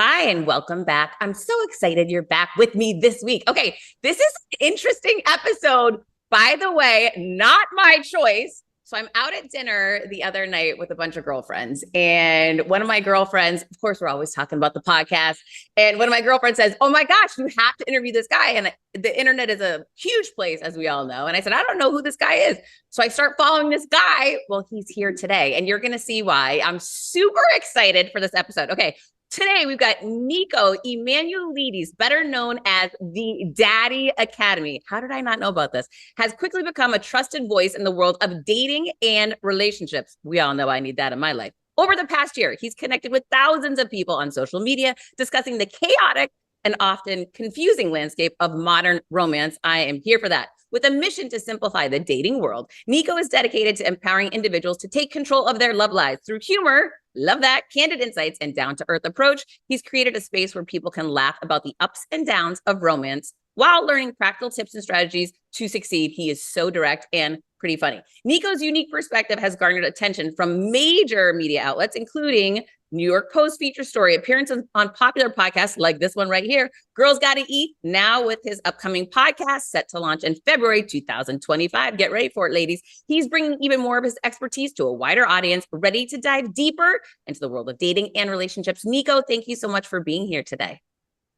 Hi, and welcome back. I'm so excited you're back with me this week. Okay, this is an interesting episode. By the way, not my choice. So I'm out at dinner the other night with a bunch of girlfriends. And one of my girlfriends, of course, we're always talking about the podcast. And one of my girlfriends says, "Oh my gosh, you have to interview this guy." And the internet is a huge place, as we all know. And I said, "I don't know who this guy is." So I start following this guy. Well, he's here today. And you're going to see why. I'm super excited for this episode. Okay. Today, we've got Niko Emanuilidis, better known as the Daddy Academy. How did I not know about this? Has quickly become a trusted voice in the world of dating and relationships. We all know I need that in my life. Over the past year, he's connected with thousands of people on social media, discussing the chaotic and often confusing landscape of modern romance. I am here for that. With a mission to simplify the dating world, Niko is dedicated to empowering individuals to take control of their love lives through humor. Love that. Candid insights and down-to-earth approach. He's created a space where people can laugh about the ups and downs of romance while learning practical tips and strategies to succeed. He is so direct and pretty funny. Niko's unique perspective has garnered attention from major media outlets, including New York Post feature story, appearances on popular podcasts like this one right here, Girls Gotta Eat, now with his upcoming podcast set to launch in February 2025. Get ready for it, ladies. He's bringing even more of his expertise to a wider audience, ready to dive deeper into the world of dating and relationships. Niko, thank you so much for being here today.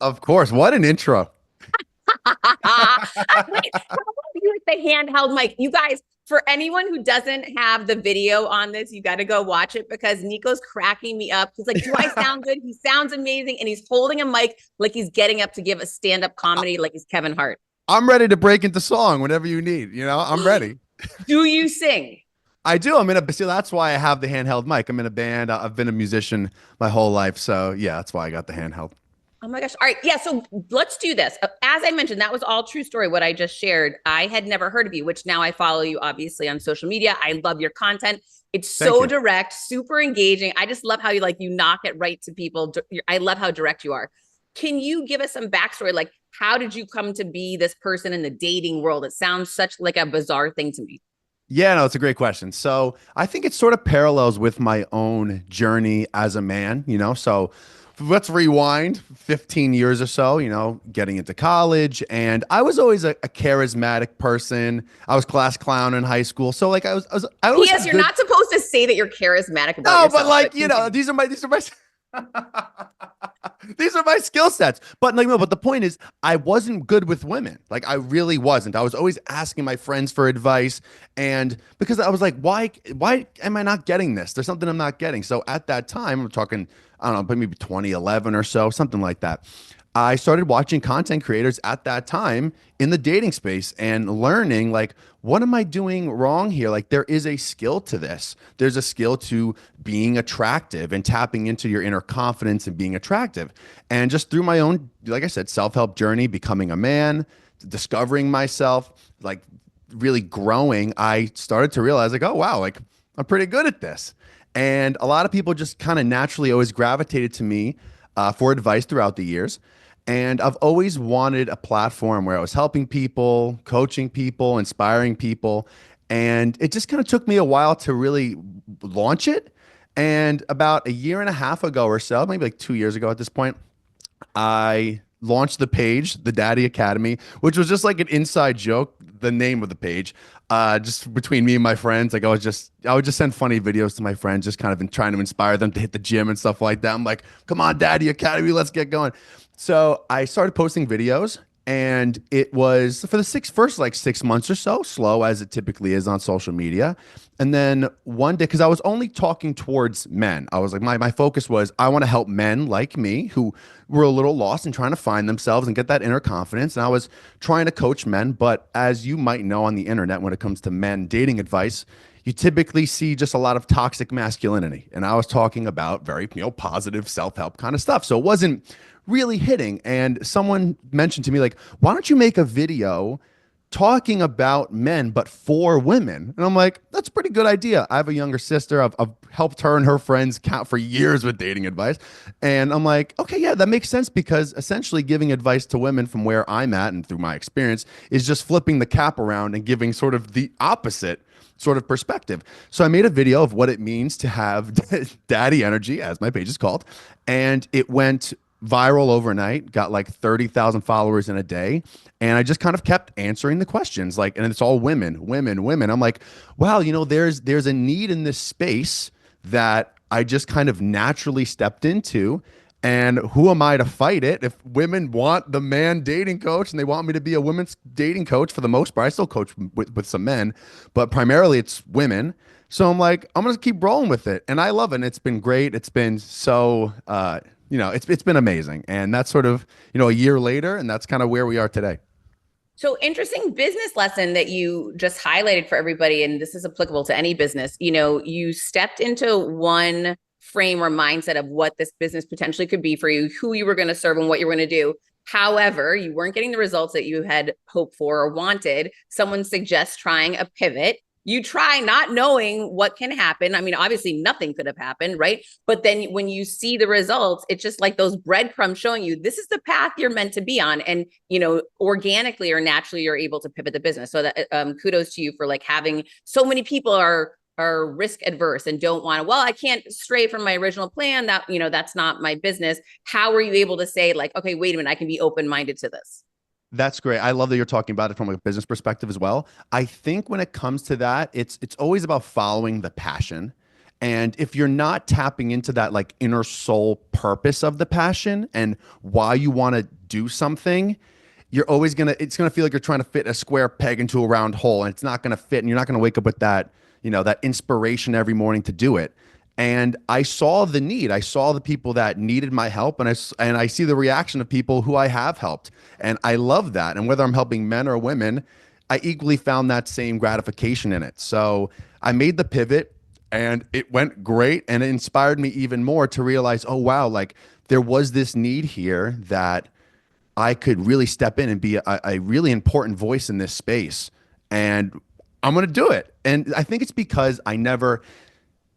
Of course. What an intro. Wait, you with the handheld mic. You guys, for anyone who doesn't have the video on this, you got to go watch it because Niko's cracking me up. He's like, "Do I sound good?" He sounds amazing. And he's holding a mic like he's getting up to give a stand-up comedy like he's Kevin Hart. I'm ready to break into song whenever you need. I'm ready. Do you sing? I do. See, that's why I have the handheld mic. I'm in a band. I've been a musician my whole life. So yeah, that's why I got the handheld. Oh my gosh. All right. Yeah. So let's do this. As I mentioned, that was all true story, what I just shared. I had never heard of you, which now I follow you obviously on social media. I love your content. It's so direct, super engaging. I just love how you knock it right to people. I love how direct you are. Can you give us some backstory? Like, how did you come to be this person in the dating world? It sounds such like a bizarre thing to me. Yeah, no, it's a great question. So I think it sort of parallels with my own journey as a man, so let's rewind 15 years or so, getting into college. And I was always a charismatic person. I was class clown in high school. So like I always Yes, you're not supposed to say that you're charismatic about no, yourself. but like, these are my these are my skill sets. But like, no, but the point is I wasn't good with women. Like I really wasn't. I was always asking my friends for advice. And because I was like, why am I not getting this? There's something I'm not getting. So at that time, I'm talking, I don't know, maybe 2011 or so, something like that. I started watching content creators at that time in the dating space and learning like, what am I doing wrong here? Like there is a skill to this. There's a skill to being attractive and tapping into your inner confidence and being attractive. And just through my own, like I said, self-help journey, becoming a man, discovering myself, like really growing, I started to realize like, oh, wow, like I'm pretty good at this. And a lot of people just kind of naturally always gravitated to me for advice throughout the years. And I've always wanted a platform where I was helping people, coaching people, inspiring people. And it just kind of took me a while to really launch it. And about a year and a half ago or so, maybe like 2 years ago at this point, I launched the page, the Daddy Academy, which was just like an inside joke, the name of the page, just between me and my friends. Like I would just send funny videos to my friends, just kind of trying to inspire them to hit the gym and stuff like that. I'm like, come on, Daddy Academy, let's get going. So I started posting videos, and it was for the first 6 months or so, slow as it typically is on social media. And then one day, because I was only talking towards men, I was like, my focus was I want to help men like me who were a little lost and trying to find themselves and get that inner confidence. And I was trying to coach men. But as you might know on the internet, when it comes to men dating advice, you typically see just a lot of toxic masculinity. And I was talking about very, positive self-help kind of stuff. So it wasn't really hitting. And someone mentioned to me, like, why don't you make a video talking about men, but for women? And I'm like, that's a pretty good idea. I have a younger sister. I've helped her and her friends count for years with dating advice. And I'm like, okay, yeah, that makes sense, because essentially giving advice to women from where I'm at and through my experience is just flipping the cap around and giving sort of the opposite sort of perspective. So I made a video of what it means to have daddy energy, as my page is called. And it went viral overnight, got like 30,000 followers in a day. And I just kind of kept answering the questions like, and it's all women, women, women. I'm like, wow, there's a need in this space that I just kind of naturally stepped into. And who am I to fight it? If women want the man dating coach and they want me to be a women's dating coach for the most part, I still coach with some men, but primarily it's women. So I'm like, I'm gonna keep rolling with it, and I love it. And it's been great. It's been so, it's been amazing, and that's sort of a year later, and that's kind of where we are today. So interesting business lesson that you just highlighted for everybody. And this is applicable to any business. You stepped into one frame or mindset of what this business potentially could be for you, who you were going to serve and what you were going to do. However, you weren't getting the results that you had hoped for or wanted. Someone suggests trying a pivot. You try not knowing what can happen. I mean, obviously nothing could have happened, right? But then when you see the results, it's just like those breadcrumbs showing you this is the path you're meant to be on. And, organically or naturally, you're able to pivot the business. So that kudos to you for like having so many people are risk adverse and don't want to, well, I can't stray from my original plan. That's not my business. How are you able to say like, okay, wait a minute, I can be open-minded to this? That's great. I love that you're talking about it from a business perspective as well. I think when it comes to that, it's always about following the passion. And if you're not tapping into that like inner soul purpose of the passion and why you want to do something, it's gonna feel like you're trying to fit a square peg into a round hole, and it's not gonna fit, and you're not gonna wake up with that inspiration every morning to do it. And I saw the need. I saw the people that needed my help, and I see the reaction of people who I have helped, and I love that. And whether I'm helping men or women, I equally found that same gratification in it. So I made the pivot, and it went great, and it inspired me even more to realize, oh wow, like there was this need here that I could really step in and be a really important voice in this space, and I'm going to do it. And I think it's because I never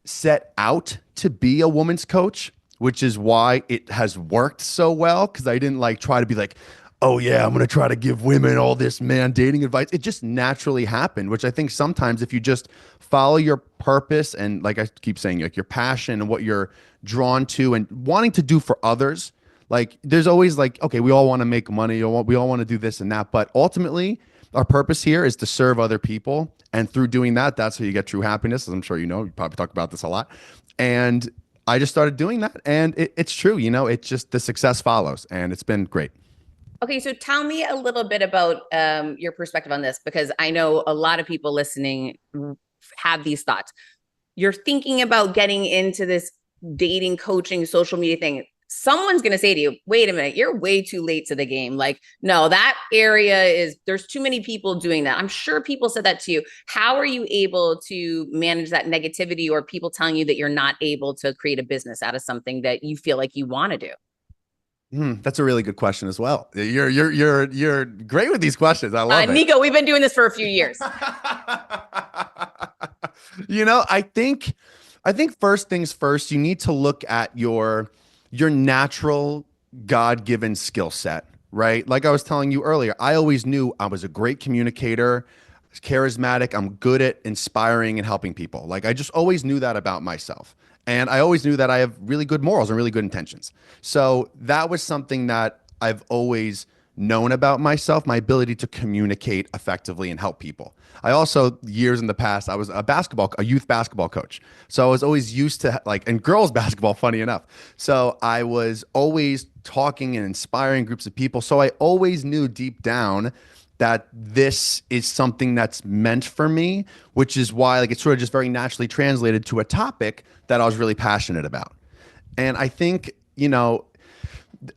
set out to be a woman's coach, which is why it has worked so well. Because I didn't like try to be like, oh yeah, I'm going to try to give women all this man dating advice. It just naturally happened, which I think sometimes if you just follow your purpose and like I keep saying, like your passion and what you're drawn to and wanting to do for others, like there's always like, okay, we all want to make money. We all want to do this and that. But ultimately, our purpose here is to serve other people. And through doing that, that's how you get true happiness. As I'm sure you probably talk about this a lot. And I just started doing that. And it's true, it's just the success follows. And it's been great. Okay, so tell me a little bit about your perspective on this, because I know a lot of people listening have these thoughts. You're thinking about getting into this dating, coaching, social media thing. Someone's going to say to you, wait a minute, you're way too late to the game. Like, no, that area there's too many people doing that. I'm sure people said that to you. How are you able to manage that negativity or people telling you that you're not able to create a business out of something that you feel like you want to do? That's a really good question as well. You're great with these questions. I love it. Niko, we've been doing this for a few years. I think first things first, you need to look at your natural God-given skill set, right? Like I was telling you earlier, I always knew I was a great communicator, charismatic, I'm good at inspiring and helping people. Like I just always knew that about myself. And I always knew that I have really good morals and really good intentions. So that was something that I've always known about myself, my ability to communicate effectively and help people. I also, years in the past, I was a youth basketball coach. So I was always used to and girls basketball, funny enough. So I was always talking and inspiring groups of people. So I always knew deep down that this is something that's meant for me, which is why it sort of just very naturally translated to a topic that I was really passionate about. And I think,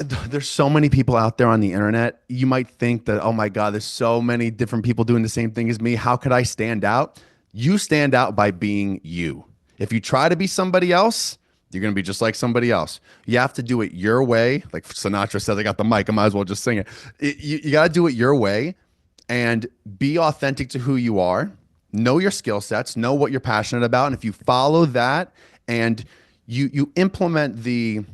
there's so many people out there on the internet. You might think that, oh my God, there's so many different people doing the same thing as me. How could I stand out? You stand out by being you. If you try to be somebody else, you're going to be just like somebody else. You have to do it your way. Like Sinatra says, I got the mic, I might as well just sing it. You got to do it your way and be authentic to who you are. Know your skill sets, know what you're passionate about. And if you follow that and you implement the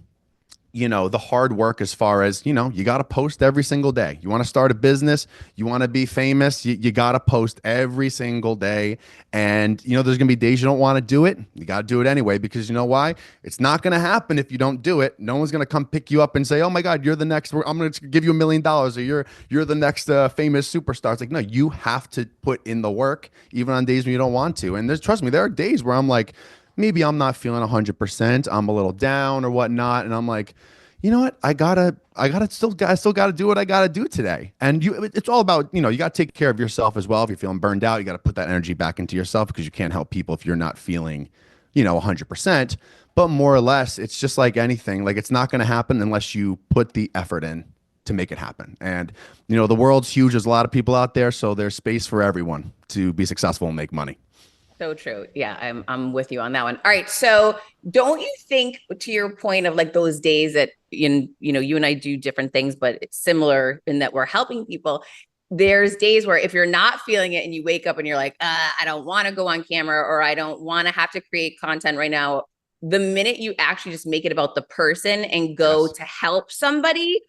the hard work as far as, you got to post every single day. You want to start a business, you want to be famous, you got to post every single day. And, there's going to be days you don't want to do it. You got to do it anyway, because you know why? It's not going to happen if you don't do it. No one's going to come pick you up and say, oh my God, you're the next, I'm going to give you $1 million, or you're the next famous superstar. It's like, no, you have to put in the work, even on days when you don't want to. And trust me, there are days where I'm like, maybe I'm not feeling 100%. I'm a little down or whatnot. And I'm like, you know what? I still gotta do what I gotta do today. And it's all about, you got to take care of yourself as well. If you're feeling burned out, you got to put that energy back into yourself, because you can't help people if you're not feeling, 100%. But more or less, it's just like anything. Like, it's not going to happen unless you put the effort in to make it happen. And, the world's huge. There's a lot of people out there. So there's space for everyone to be successful and make money. So true. Yeah, I'm with you on that one. All right. So don't you think, to your point of like those days that you and I do different things, but it's similar in that we're helping people. There's days where if you're not feeling it and you wake up and you're like, I don't want to go on camera, or I don't want to have to create content right now. The minute you actually just make it about the person and go Yes. to help somebody,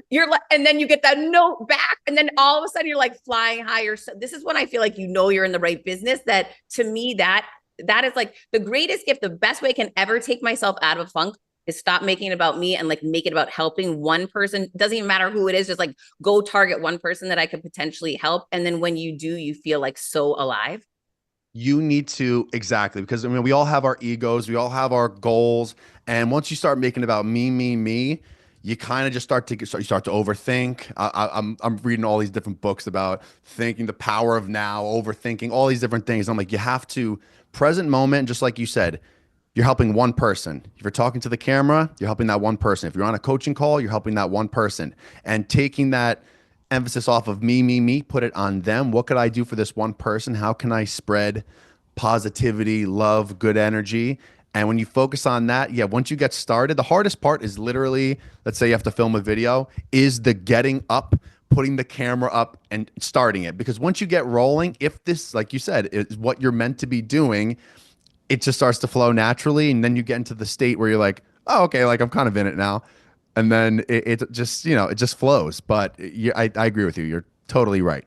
you're like, and then you get that note back, and then all of a sudden you're like flying higher. So this is when I feel like you're in the right business. That, to me, that is like the greatest gift. The best way I can ever take myself out of a funk is stop making it about me and like make it about helping one person. Doesn't even matter who it is. Just like go target one person that I could potentially help. And then when you do, you feel like so alive. You need to, exactly, because I mean, we all have our egos, we all have our goals, and once you start making it about me, me, me, you kind of just you start to overthink. I'm reading all these different books about thinking, the power of now, overthinking, all these different things. I'm like, you have to present moment, just like you said. You're helping one person. If you're talking to the camera, you're helping that one person. If you're on a coaching call, you're helping that one person. And taking that emphasis off of me, me, me, put it on them. What could I do for this one person? How can I spread positivity, love, good energy? And when you focus on that, yeah, once you get started, the hardest part is literally, let's say you have to film a video, is the getting up, putting the camera up and starting it. Because once you get rolling, if this, like you said, is what you're meant to be doing, it just starts to flow naturally. And then you get into the state where you're like, oh, okay, like I'm kind of in it now. And then it just, it just flows. But I agree with you. You're totally right.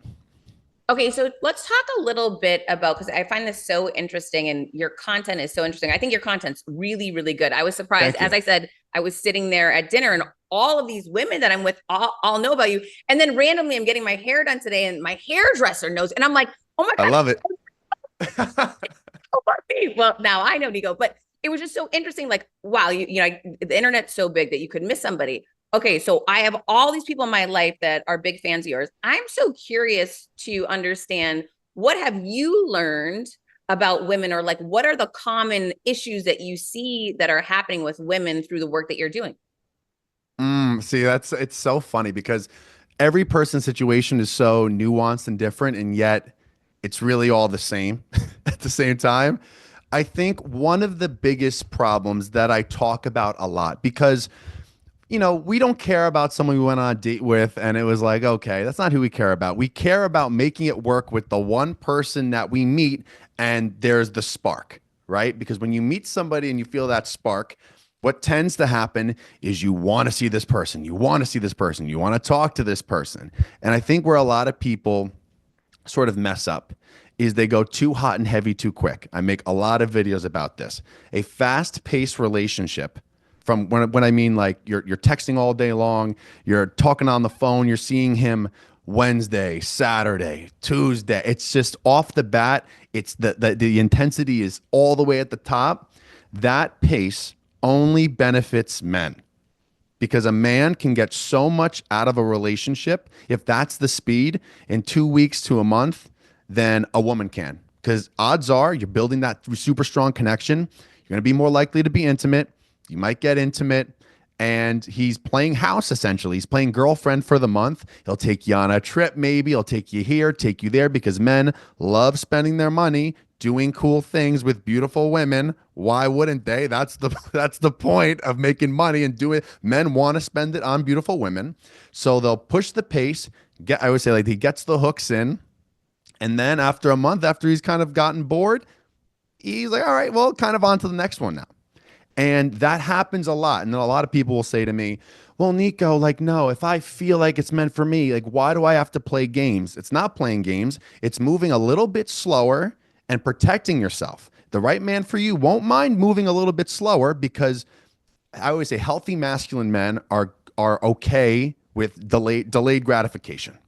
Okay, so let's talk a little bit about, because I find this so interesting and your content is so interesting. I think your content's really, really good. I was surprised. Thank As you. I said, I was sitting there at dinner and all of these women that I'm with all know about you. And then randomly I'm getting my hair done today and my hairdresser knows. And I'm like, oh my I God, love it. oh, me. Well, now I know, Niko, but it was just so interesting. Like, wow, the internet's so big that you could miss somebody. Okay, so I have all these people in my life that are big fans of yours. I'm so curious to understand, what have you learned about women, or like what are the common issues that you see that are happening with women through the work that you're doing? See, it's so funny because every person's situation is so nuanced and different, and yet it's really all the same at the same time. I think one of the biggest problems that I talk about a lot, because we don't care about someone we went on a date with and it was like, okay, that's not who we care about. We care about making it work with the one person that we meet, and there's the spark, right? Because when you meet somebody and you feel that spark, what tends to happen is you want to see this person, you want to see this person, you want to talk to this person. And I think where a lot of people sort of mess up is they go too hot and heavy too quick. I make a lot of videos about this. A fast-paced relationship, from when I mean like you're texting all day long, you're talking on the phone, you're seeing him Wednesday, Saturday, Tuesday. It's just off the bat, it's the intensity is all the way at the top. That pace only benefits men, because a man can get so much out of a relationship, if that's the speed, in 2 weeks to a month, than a woman can. Because odds are you're building that super strong connection. You're going to be more likely to be intimate. You might get intimate. And he's playing house, essentially. He's playing girlfriend for the month. He'll take you on a trip, maybe. He'll take you here, take you there, because men love spending their money doing cool things with beautiful women. Why wouldn't they? That's the point of making money and do it. Men want to spend it on beautiful women. So they'll push the pace. I would say, like, he gets the hooks in. And then after a month, after he's kind of gotten bored, he's like, all right, well, kind of on to the next one now. And that happens a lot. And then a lot of people will say to me, well, Niko, like, no, if I feel like it's meant for me, like, why do I have to play games? It's not playing games. It's moving a little bit slower and protecting yourself. The right man for you won't mind moving a little bit slower because I always say healthy masculine men are okay with delayed gratification,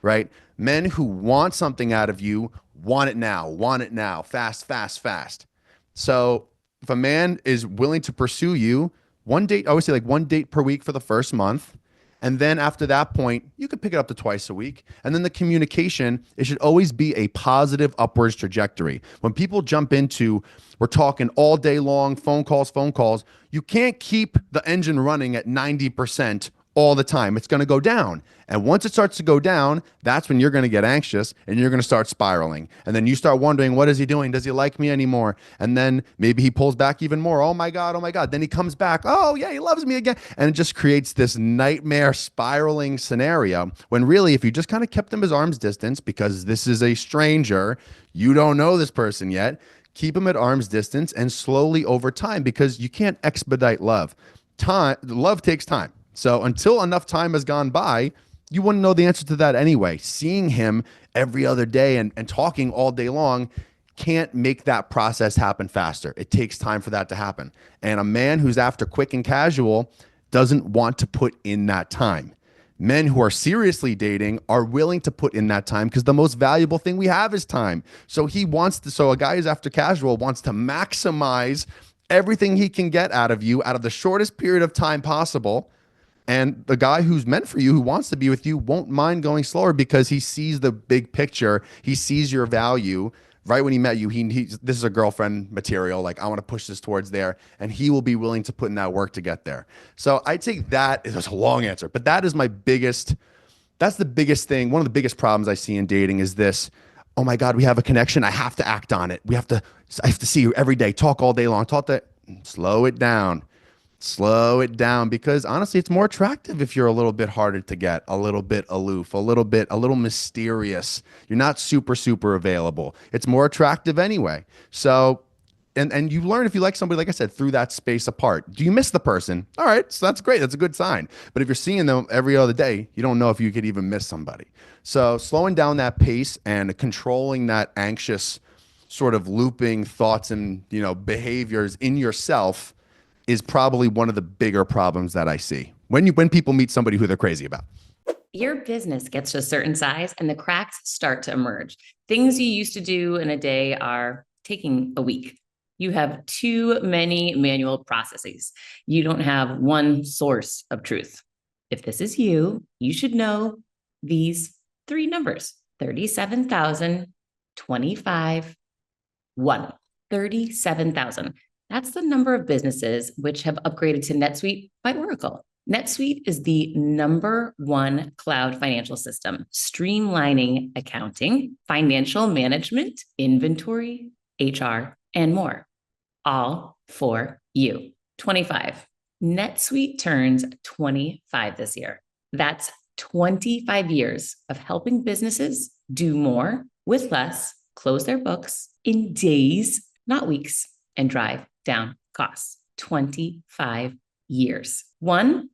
right? Men who want something out of you want it now, fast, fast, fast. So if a man is willing to pursue you, one date, I always say like one date per week for the first month. And then after that point, you could pick it up to twice a week. And then the communication, it should always be a positive upwards trajectory. When people jump into, we're talking all day long, phone calls, you can't keep the engine running at 90% all the time. It's going to go down. And once it starts to go down, that's when you're going to get anxious and you're going to start spiraling. And then you start wondering, what is he doing? Does he like me anymore? And then maybe he pulls back even more. Oh my God, oh my God. Then he comes back. Oh yeah, he loves me again. And it just creates this nightmare spiraling scenario when really, if you just kind of kept him at arm's distance, because this is a stranger, you don't know this person yet, keep him at arm's distance and slowly over time, because you can't expedite love. Love takes time. So until enough time has gone by, you wouldn't know the answer to that anyway. Seeing him every other day and talking all day long can't make that process happen faster. It takes time for that to happen. And a man who's after quick and casual doesn't want to put in that time. Men who are seriously dating are willing to put in that time because the most valuable thing we have is time. So a guy who's after casual wants to maximize everything he can get out of you out of the shortest period of time possible. And the guy who's meant for you, who wants to be with you, won't mind going slower because he sees the big picture. He sees your value. Right when he met you, this is a girlfriend material. Like, I want to push this towards there. And he will be willing to put in that work to get there. So I take that, it was a long answer, but that's the biggest thing. One of the biggest problems I see in dating is this: oh my God, we have a connection. I have to act on it. I have to see you every day, talk all day long, slow it down. Slow it down, because honestly, it's more attractive if you're a little bit harder to get, a little bit aloof, a little mysterious. You're not super available. It's more attractive anyway. So, and you learn if you like somebody, like I said, through that space apart. Do you miss the person? All right, so that's great. That's a good sign. But if you're seeing them every other day, you don't know if you could even miss somebody. So slowing down that pace and controlling that anxious sort of looping thoughts and, behaviors in yourself is probably one of the bigger problems that I see when people meet somebody who they're crazy about. Your business gets to a certain size and the cracks start to emerge. Things you used to do in a day are taking a week. You have too many manual processes. You don't have one source of truth. If this is you, you should know these three numbers: 37,000, 25, 1. 37,000. That's the number of businesses which have upgraded to NetSuite by Oracle. NetSuite is the #1 cloud financial system, streamlining accounting, financial management, inventory, HR, and more, all for you. 25. NetSuite turns 25 this year. That's 25 years of helping businesses do more with less, close their books in days, not weeks, and drive down costs. 25 years. 1,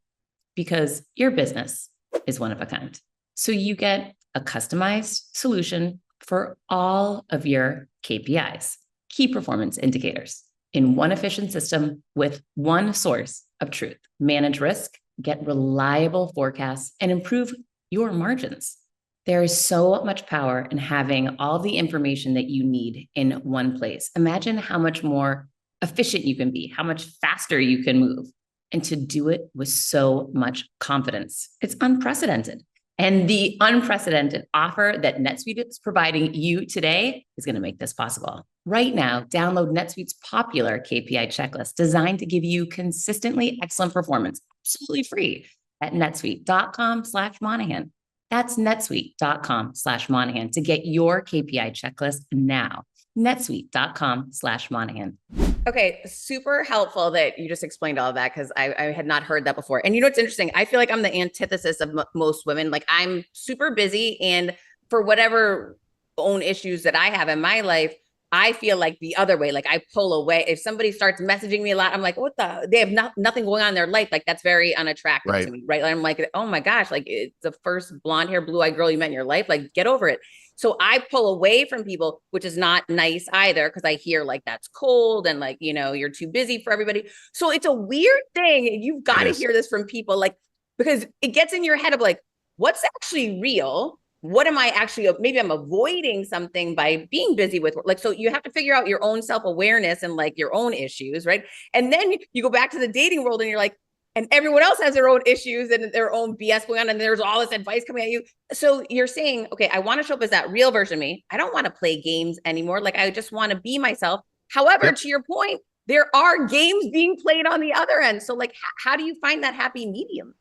because your business is one of a kind. So you get a customized solution for all of your KPIs, key performance indicators, in one efficient system with one source of truth. Manage risk, get reliable forecasts, and improve your margins. There is so much power in having all the information that you need in one place. Imagine how much more efficient you can be, how much faster you can move, and to do it with so much confidence. It's unprecedented. And the unprecedented offer that NetSuite is providing you today is going to make this possible. Right now, download NetSuite's popular KPI checklist designed to give you consistently excellent performance, absolutely free, at netsuite.com/Monahan. That's netsuite.com/Monahan to get your KPI checklist now. netsuite.com/Monahan. Okay, super helpful that you just explained all of that, because I had not heard that before. And you know what's interesting? I feel like I'm the antithesis of most women. Like, I'm super busy, and for whatever own issues that I have in my life, I feel like the other way, like I pull away. If somebody starts messaging me a lot, I'm like, what the? They have nothing going on in their life. Like that's very unattractive to Right. me, right? Like, I'm like, oh my gosh, like it's the first blonde hair, blue eyed girl you met in your life. Like get over it. So I pull away from people, which is not nice either, because I hear like that's cold and like, you're too busy for everybody. So it's a weird thing. You've It got to is. hear this from people, like, because it gets in your head of like, what's actually real? What am I actually, maybe I'm avoiding something by being busy with work. Like, so you have to figure out your own self-awareness and like your own issues, right? And then you go back to the dating world and you're like, and everyone else has their own issues and their own BS going on, and there's all this advice coming at you. So you're saying, okay, I want to show up as that real version of me. I don't want to play games anymore. Like, I just want to be myself. However, Yep. to your point, there are games being played on the other end. So like, how do you find that happy medium?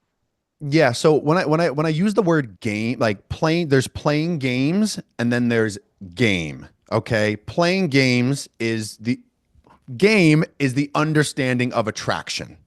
Yeah. So when I use the word game, like playing, there's playing games and then there's game. Okay. Game is the understanding of attraction.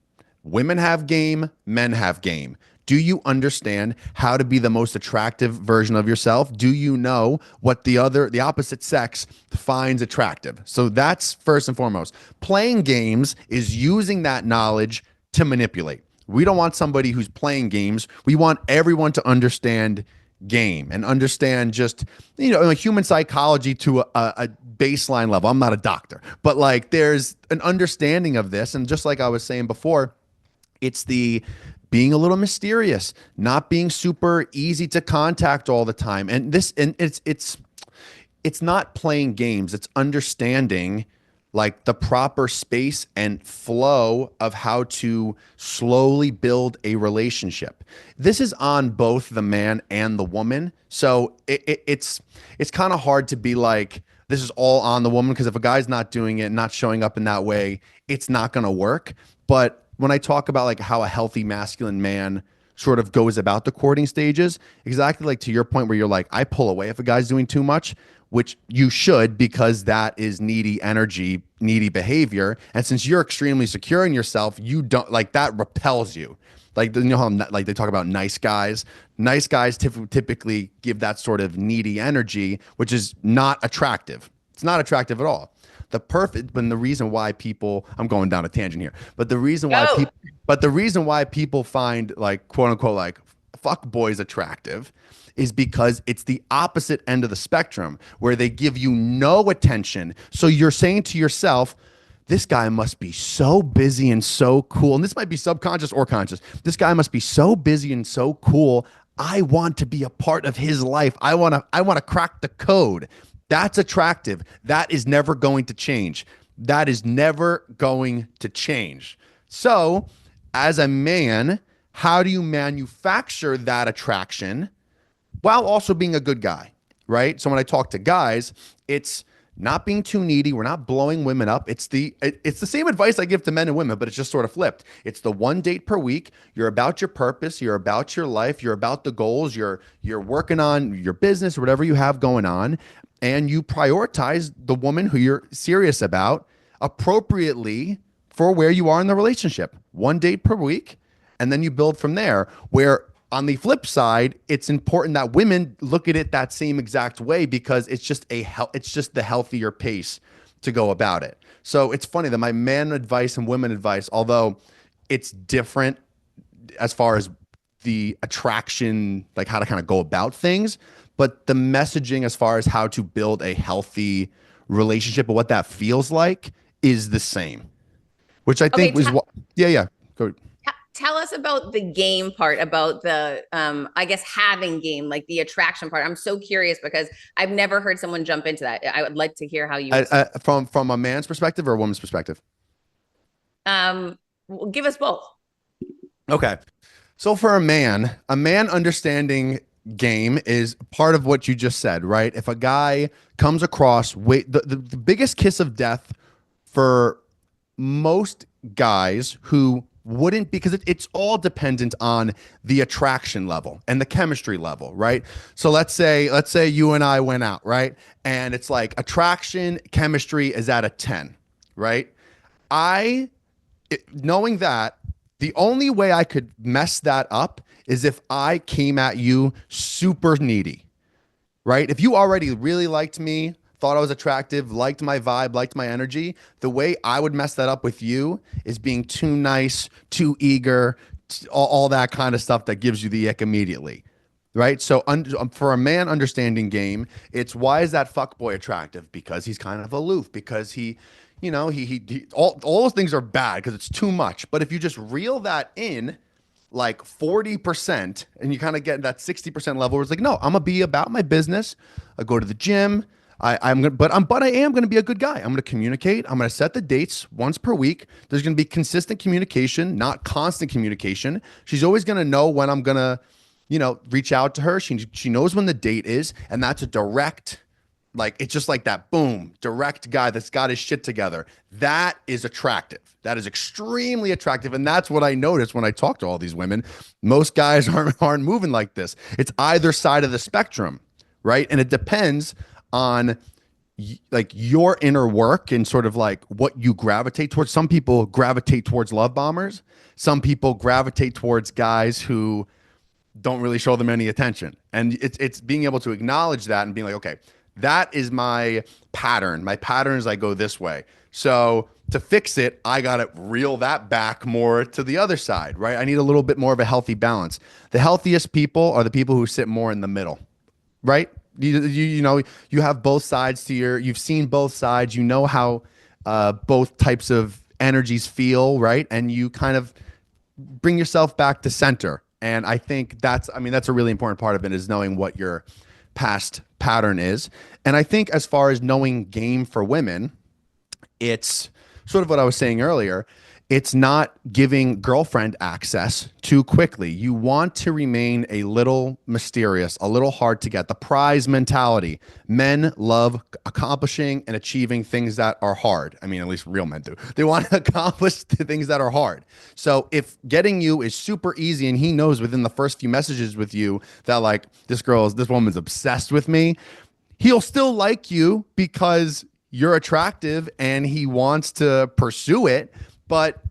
Women have game, men have game. Do you understand how to be the most attractive version of yourself? Do you know what the opposite sex finds attractive? So that's first and foremost. Playing games is using that knowledge to manipulate. We don't want somebody who's playing games. We want everyone to understand game and understand just like human psychology to a baseline level. I'm not a doctor, but like there's an understanding of this, and just like I was saying before, it's the being a little mysterious, not being super easy to contact all the time, and it's not playing games. It's understanding like the proper space and flow of how to slowly build a relationship. This is on both the man and the woman. So it's kind of hard to be like, this is all on the woman, because if a guy's not doing it, not showing up in that way, it's not going to work. But when I talk about like how a healthy masculine man sort of goes about the courting stages, exactly like to your point where you're like, I pull away if a guy's doing too much, which you should, because that is needy energy, needy behavior. And since you're extremely secure in yourself, you don't like that repels you. Like, how like they talk about nice guys. Nice guys typically give that sort of needy energy, which is not attractive. It's not attractive at all. But the reason why people, I'm going down a tangent here, Go. but the reason why people find like quote unquote like fuck boys attractive is because it's the opposite end of the spectrum where they give you no attention. So you're saying to yourself, this guy must be so busy and so cool. And this might be subconscious or conscious. This guy must be so busy and so cool. I want to be a part of his life. I want to crack the code. That's attractive. That is never going to change. That is never going to change. So, as a man, how do you manufacture that attraction while also being a good guy, right? So when I talk to guys, it's not being too needy. We're not blowing women up. It's the same advice I give to men and women, but it's just sort of flipped. It's the one date per week. You're about your purpose. You're about your life. You're about the goals. You're working on your business or whatever you have going on, and you prioritize the woman who you're serious about appropriately for where you are in the relationship. One date per week, and then you build from there. Where on the flip side, it's important that women look at it that same exact way, because it's just the healthier pace to go about it. So it's funny that my man advice and women advice, although it's different as far as the attraction, like how to kind of go about things, but the messaging as far as how to build a healthy relationship and what that feels like is the same, which I Okay, think was what, yeah, yeah. Go. tell us about the game part, about the I guess having game, like the attraction part. I'm so curious because I've never heard someone jump into that. I would like to hear how you From a man's perspective or a woman's perspective? give us both. Okay. So for a man understanding game is part of what you just said, right? If a guy comes across, the biggest kiss of death for most guys who wouldn't, because it's all dependent on the attraction level and the chemistry level, right? So let's say you and I went out, right? And it's like attraction, chemistry is at a 10, right? Knowing that, the only way I could mess that up is if I came at you super needy, right? If you already really liked me, thought I was attractive, liked my vibe, liked my energy. The way I would mess that up with you is being too nice, too eager, all that kind of stuff that gives you the ick immediately. Right. So for a man understanding game, it's why is that fuck boy attractive? Because he's kind of aloof, because all those things are bad because it's too much. But if you just reel that in like 40% and you kind of get that 60% level where it's like, no, I'm gonna be about my business. I go to the gym. But I am gonna be a good guy. I'm gonna communicate. I'm gonna set the dates once per week. There's gonna be consistent communication, not constant communication. She's always gonna know when I'm gonna reach out to her. She knows when the date is, and that's a direct, like it's just like that, boom, direct guy that's got his shit together. That is attractive. That is extremely attractive, and that's what I noticed when I talk to all these women. Most guys aren't moving like this. It's either side of the spectrum, right? And it depends on like your inner work and sort of like what you gravitate towards. Some people gravitate towards love bombers. Some people gravitate towards guys who don't really show them any attention. And it's being able to acknowledge that and being like, okay, that is my pattern. My pattern is I go this way. So to fix it, I got to reel that back more to the other side, right? I need a little bit more of a healthy balance. The healthiest people are the people who sit more in the middle, right? You have both sides to you've seen both sides. You know how both types of energies feel, right? And you kind of bring yourself back to center. And I think that's a really important part of it, is knowing what your past pattern is. And I think as far as knowing game for women, it's sort of what I was saying earlier. It's not giving girlfriend access too quickly. You want to remain a little mysterious, a little hard to get. The prize mentality. Men love accomplishing and achieving things that are hard. I mean, at least real men do. They want to accomplish the things that are hard. So if getting you is super easy and he knows within the first few messages with you that like this woman's obsessed with me, he'll still like you because you're attractive and he wants to pursue it. But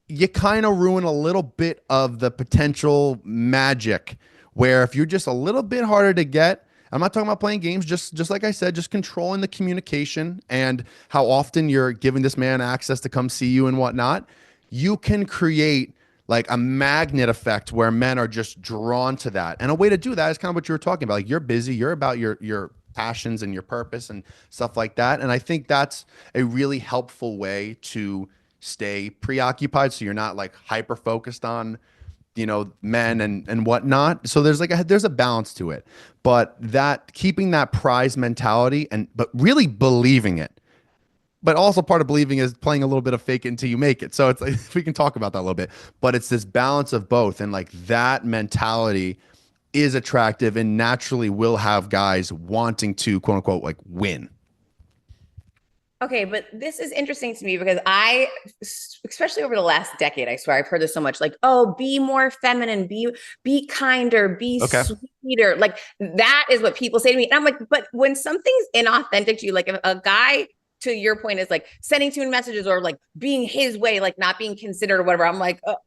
you kind of ruin a little bit of the potential magic, where if you're just a little bit harder to get, I'm not talking about playing games, just like I said, just controlling the communication and how often you're giving this man access to come see you and whatnot, you can create like a magnet effect where men are just drawn to that. And a way to do that is kind of what you were talking about. Like you're busy, you're about your passions and your purpose and stuff like that. And I think that's a really helpful way to stay preoccupied, so you're not like hyper focused on men and whatnot. So there's a balance to it, but that keeping that prize mentality but really believing it. But also part of believing is playing a little bit of fake it until you make it. So it's like, we can talk about that a little bit, but it's this balance of both, and like that mentality is attractive and naturally will have guys wanting to quote unquote like win. Okay, but this is interesting to me because especially over the last decade, I swear I've heard this so much, like, oh, be more feminine, be kinder, be Okay. sweeter. Like that is what people say to me. And I'm like, but when something's inauthentic to you, like if a guy, to your point, is like sending too many messages or like being his way, like not being considered or whatever, I'm like, oh,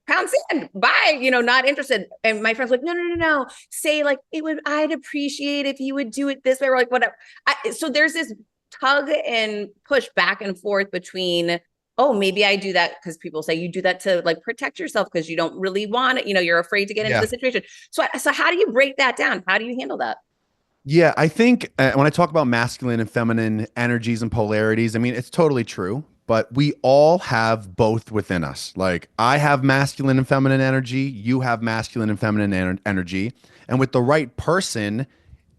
pound sand, bye, not interested. And my friends were like, no. Say like, I'd appreciate if you would do it this way, or like whatever. So there's this tug and push back and forth between, oh, maybe I do that because people say you do that to like protect yourself because you don't really want it. You're afraid to get into the situation. So how do you break that down? How do you handle that? Yeah, I think when I talk about masculine and feminine energies and polarities, I mean, it's totally true, but we all have both within us. Like I have masculine and feminine energy, you have masculine and feminine energy, and with the right person,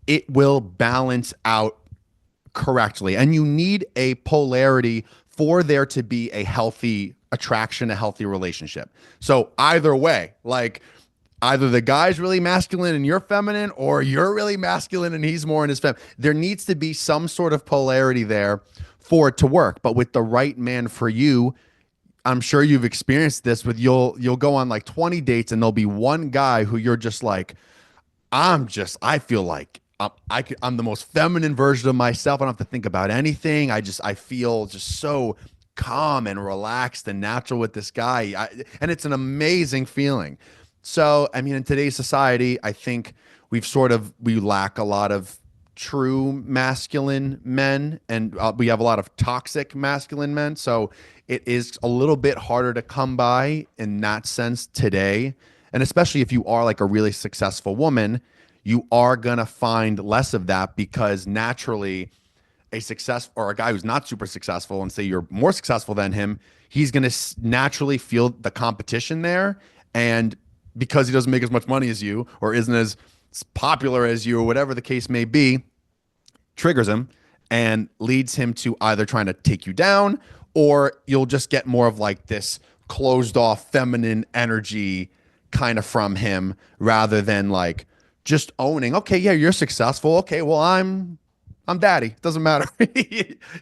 it will balance out correctly. And you need a polarity for there to be a healthy attraction, a healthy relationship. So either way, like either the guy's really masculine and you're feminine, or you're really masculine and he's more in his feminine. There needs to be some sort of polarity there for it to work. But with the right man for you, I'm sure you've experienced this with you'll go on like 20 dates and there'll be one guy who you're just like, I feel like I'm the most feminine version of myself. I don't have to think about anything. I feel just so calm and relaxed and natural with this guy. And it's an amazing feeling. So, I mean, in today's society, I think we lack a lot of true masculine men, and we have a lot of toxic masculine men. So it is a little bit harder to come by in that sense today. And especially if you are like a really successful woman, you are going to find less of that because naturally a success or a guy who's not super successful and say you're more successful than him, he's going to naturally feel the competition there. And because he doesn't make as much money as you or isn't as popular as you or whatever the case may be, triggers him and leads him to either trying to take you down, or you'll just get more of like this closed off feminine energy kind of from him rather than like just owning, okay, yeah, you're successful. Okay, well, I'm daddy. Doesn't matter.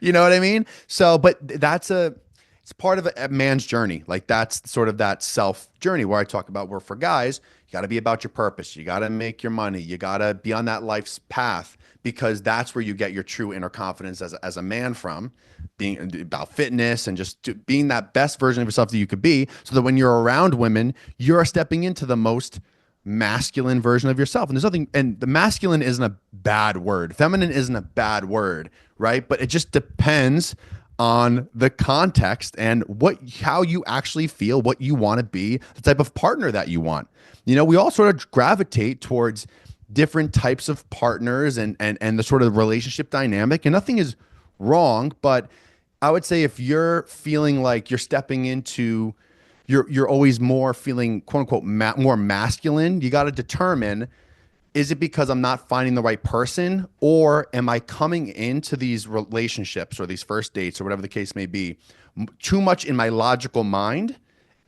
You know what I mean? So, but it's part of a man's journey. Like that's sort of that self journey where I talk about where for guys, you got to be about your purpose. You got to make your money. You got to be on that life's path because that's where you get your true inner confidence as a man from being about fitness and just being that best version of yourself that you could be so that when you're around women, you're stepping into the most masculine version of yourself. And there's nothing, and the masculine isn't a bad word. Feminine isn't a bad word, right? But it just depends on the context and how you actually feel, what you want to be, the type of partner that you want. You know, we all sort of gravitate towards different types of partners and the sort of relationship dynamic, and nothing is wrong. But I would say if you're feeling like you're stepping into you're always more feeling quote unquote more masculine, you got to determine, is it because I'm not finding the right person, or am I coming into these relationships or these first dates or whatever the case may be too much in my logical mind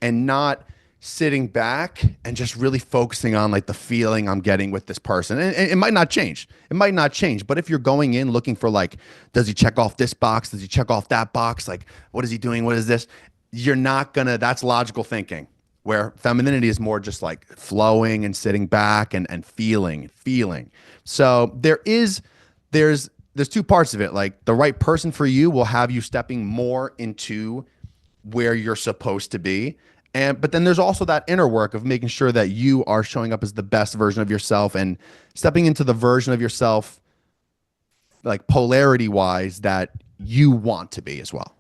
and not sitting back and just really focusing on like the feeling I'm getting with this person. And it might not change. It might not change. But if you're going in looking for like, does he check off this box? Does he check off that box? Like, what is he doing? What is this? You're not gonna, that's logical thinking, where femininity is more just like flowing and sitting back and feeling. So there's two parts of it. Like the right person for you will have you stepping more into where you're supposed to be. But then there's also that inner work of making sure that you are showing up as the best version of yourself and stepping into the version of yourself, like polarity wise, that you want to be as well.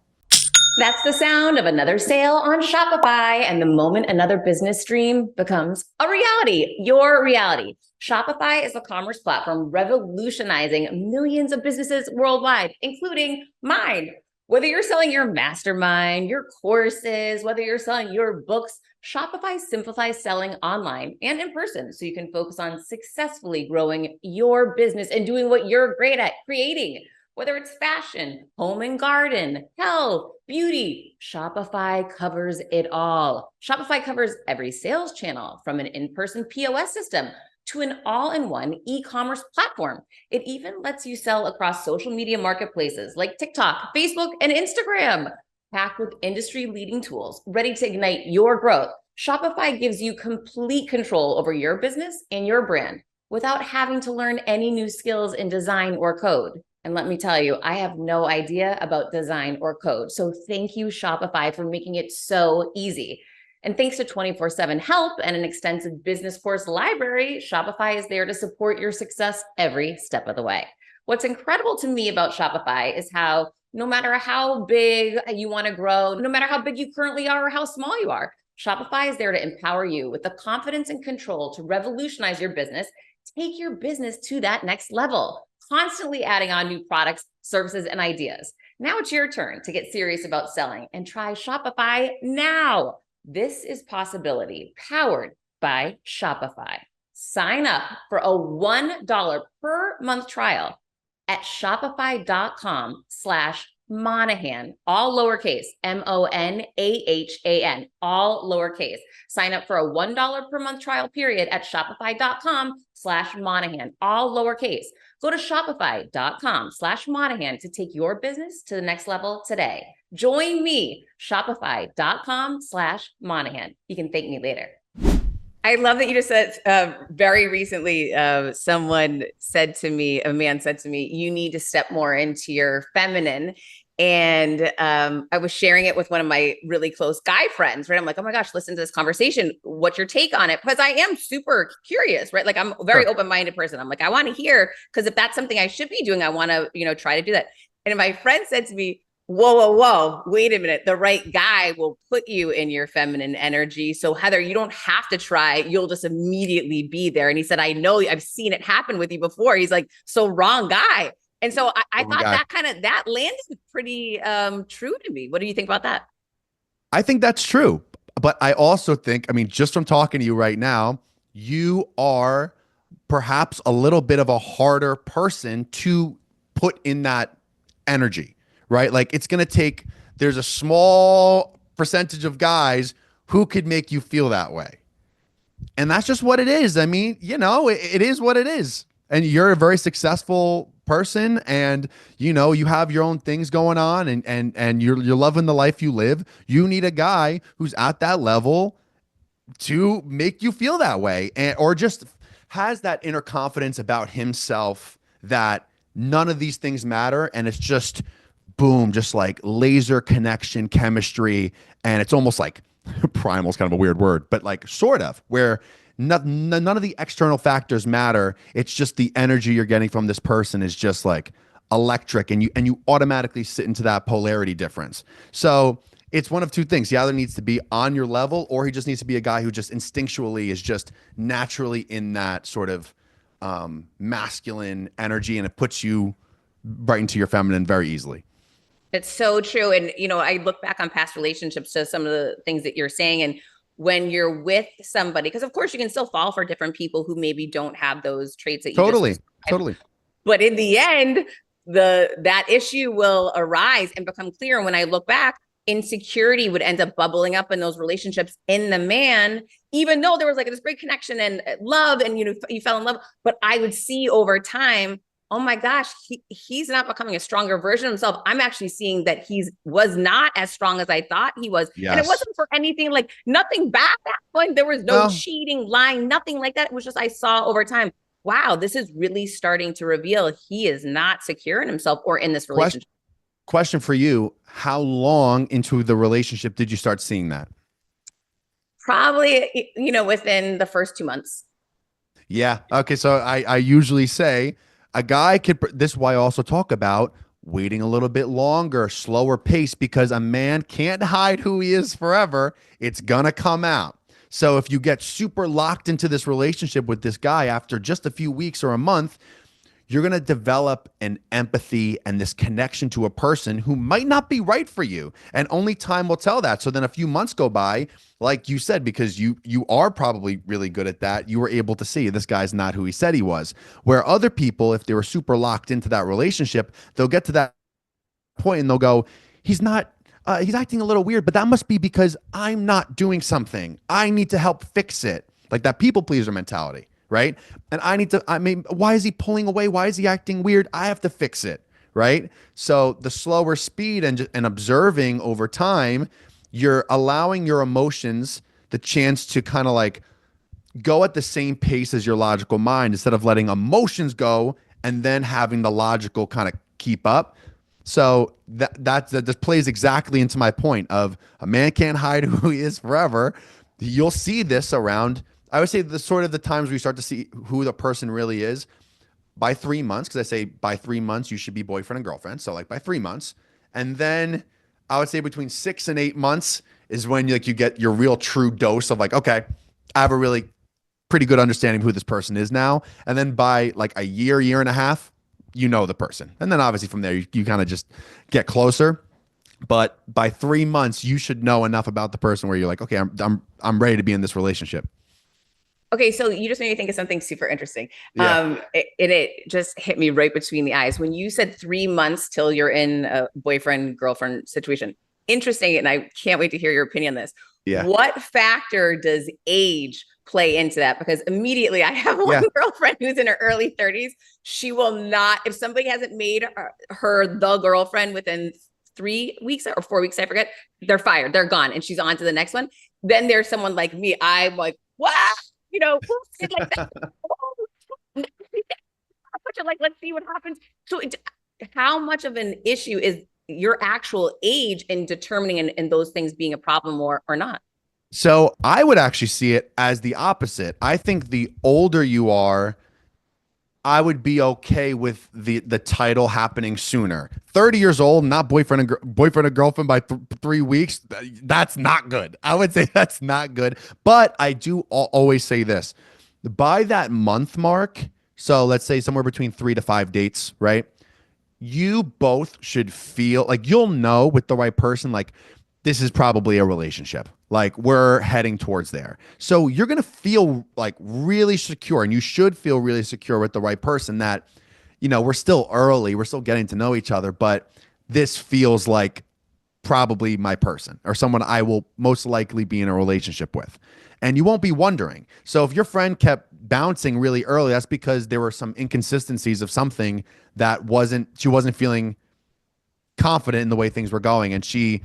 That's the sound of another sale on Shopify. And the moment another business dream becomes a reality, your reality. Shopify is a commerce platform revolutionizing millions of businesses worldwide, including mine. Whether you're selling your mastermind, your courses, whether you're selling your books, Shopify simplifies selling online and in person so you can focus on successfully growing your business and doing what you're great at, creating. Whether it's fashion, home and garden, health, beauty, Shopify covers it all. Shopify covers every sales channel, from an in-person POS system to an all-in-one e-commerce platform. It even lets you sell across social media marketplaces like TikTok, Facebook, and Instagram. Packed with industry-leading tools, ready to ignite your growth, Shopify gives you complete control over your business and your brand without having to learn any new skills in design or code. And let me tell you, I have no idea about design or code. So thank you, Shopify, for making it so easy. And thanks to 24/7 help and an extensive business course library, Shopify is there to support your success every step of the way. What's incredible to me about Shopify is how no matter how big you want to grow, no matter how big you currently are or how small you are, Shopify is there to empower you with the confidence and control to revolutionize your business, take your business to that next level, constantly adding on new products, services, and ideas. Now it's your turn to get serious about selling and try Shopify now. This is Possibility, powered by Shopify. Sign up for a $1 per month trial at shopify.com/Monahan, all lowercase, Monahan, all lowercase. Sign up for a $1 per month trial period at shopify.com/Monahan, all lowercase. Go to shopify.com/Monahan to take your business to the next level today. Join me, shopify.com/Monahan. You can thank me later. I love that you just said very recently, someone said to me, a man said to me, you need to step more into your feminine. And I was sharing it with one of my really close guy friends, right? I'm like, oh my gosh, listen to this conversation. What's your take on it? Because I am super curious, right? Like I'm a very Sure. open-minded person. I'm like, I want to hear, because if that's something I should be doing, I want to, try to do that. And my friend said to me, whoa, whoa, whoa, wait a minute. The right guy will put you in your feminine energy. So Heather, you don't have to try. You'll just immediately be there. And he said, I know, I've seen it happen with you before. He's like, so wrong guy. And so I Wrong thought guy. that landed pretty true to me. What do you think about that? I think that's true. But I also think, I mean, just from talking to you right now, you are perhaps a little bit of a harder person to put in that energy, right? Like it's going to take, there's a small percentage of guys who could make you feel that way. And that's just what it is. I mean, it is what it is. And you're a very successful person, and you have your own things going on, and you're loving the life you live. You need a guy who's at that level to make you feel that way, and or just has that inner confidence about himself that none of these things matter, and it's just boom, just like laser connection chemistry. And it's almost like primal is kind of a weird word, but like sort of where none of the external factors matter. It's just the energy you're getting from this person is just like electric, and you automatically sit into that polarity difference. So it's one of two things. He either needs to be on your level, or he just needs to be a guy who just instinctually is just naturally in that sort of masculine energy, and it puts you right into your feminine very easily. It's so true. And, I look back on past relationships to some of the things that you're saying. And when you're with somebody, because of course you can still fall for different people who maybe don't have those traits that you just Totally, described. totally. But in the end, that issue will arise and become clear. And when I look back, insecurity would end up bubbling up in those relationships in the man, even though there was like this great connection and love, and you fell in love. But I would see over time, oh my gosh, he's not becoming a stronger version of himself. I'm actually seeing that was not as strong as I thought he was. And it Yes. wasn't for anything, like nothing bad happened. There was no Well, cheating, lying, nothing like that. It was just, I saw over time, wow, this is really starting to reveal he is not secure in himself or in this question relationship. question for you. How long into the relationship did you start seeing that? Probably, within the first 2 months. Yeah. Okay. So I usually say a guy could, this is why I also talk about waiting a little bit longer, slower pace, because a man can't hide who he is forever. It's going to come out. So if you get super locked into this relationship with this guy after just a few weeks or a month, you're going to develop an empathy and this connection to a person who might not be right for you, and only time will tell that. So then a few months go by, like you said, because you are probably really good at that, you were able to see this guy's not who he said he was. Where other people, if they were super locked into that relationship, they'll get to that point and they'll go, he's not, he's acting a little weird, but that must be because I'm not doing something. I need to help fix it. Like that people pleaser mentality, right? And I mean, why is he pulling away? Why is he acting weird? I have to fix it, right? So the slower speed and observing over time, you're allowing your emotions the chance to kind of like go at the same pace as your logical mind, instead of letting emotions go and then having the logical kind of keep up. So that plays exactly into my point of a man can't hide who he is forever. You'll see this around, I would say, the sort of the times where you start to see who the person really is by 3 months, because I say by 3 months you should be boyfriend and girlfriend. So like by 3 months, and then I would say between 6 and 8 months is when you get your real true dose of like, okay, I have a really pretty good understanding of who this person is now. And then by like a year and a half, you know the person. And then obviously from there, you kind of just get closer. But by 3 months, you should know enough about the person where you're like, okay, I'm ready to be in this relationship. Okay, so you just made me think of something super interesting. Yeah. It just hit me right between the eyes when you said 3 months till you're in a boyfriend girlfriend situation. Interesting, and I can't wait to hear your opinion on this. Yeah. What factor does age play into that? Because immediately I have one Yeah. girlfriend who's in her early 30s. She will not, if somebody hasn't made her the girlfriend within 3 weeks or 4 weeks, I forget, they're fired, they're gone, and she's on to the next one. Then there's someone like me. I'm like, wow, like that. Like, let's see what happens. So, how much of an issue is your actual age in determining and those things being a problem or not. So I would actually see it as the opposite. I think the older you are, I would be okay with the title happening sooner. 30 years old, not boyfriend and girlfriend by 3 weeks. That's not good. I would say that's not good. But I do always say this: by that month mark, so let's say somewhere between 3 to 5 dates, right? You both should feel like you'll know with the right person, like this is probably a relationship. Like we're heading towards there. So you're going to feel like really secure, and you should feel really secure with the right person that, we're still early, we're still getting to know each other, but this feels like probably my person or someone I will most likely be in a relationship with. And you won't be wondering. So if your friend kept bouncing really early, that's because there were some inconsistencies of something that she wasn't feeling confident in the way things were going. And she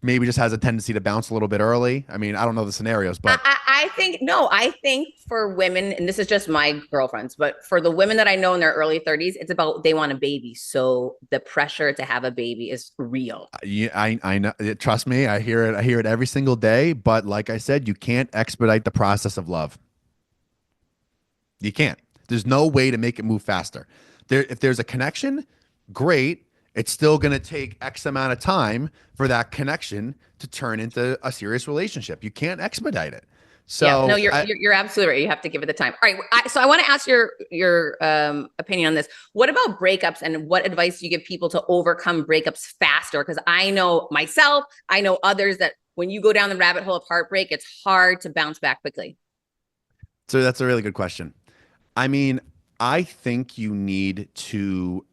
maybe just has a tendency to bounce a little bit early. I mean, I don't know the scenarios, but I think no, I think for women, and this is just my girlfriends, but for the women that I know in their early 30s, it's about they want a baby. So the pressure to have a baby is real. yeah, I know. Trust me, I hear it. I hear it every single day. But like I said, you can't expedite the process of love. You can't. There's no way to make it move faster. If there's a connection, great. It's still going to take X amount of time for that connection to turn into a serious relationship. You can't expedite it. Yeah, no, So you're absolutely right. You have to give it the time. All right, so I want to ask your opinion on this. What about breakups, and what advice do you give people to overcome breakups faster? Because I know myself, I know others that when you go down the rabbit hole of heartbreak, it's hard to bounce back quickly. so that's a really good question. I mean, I think you need to,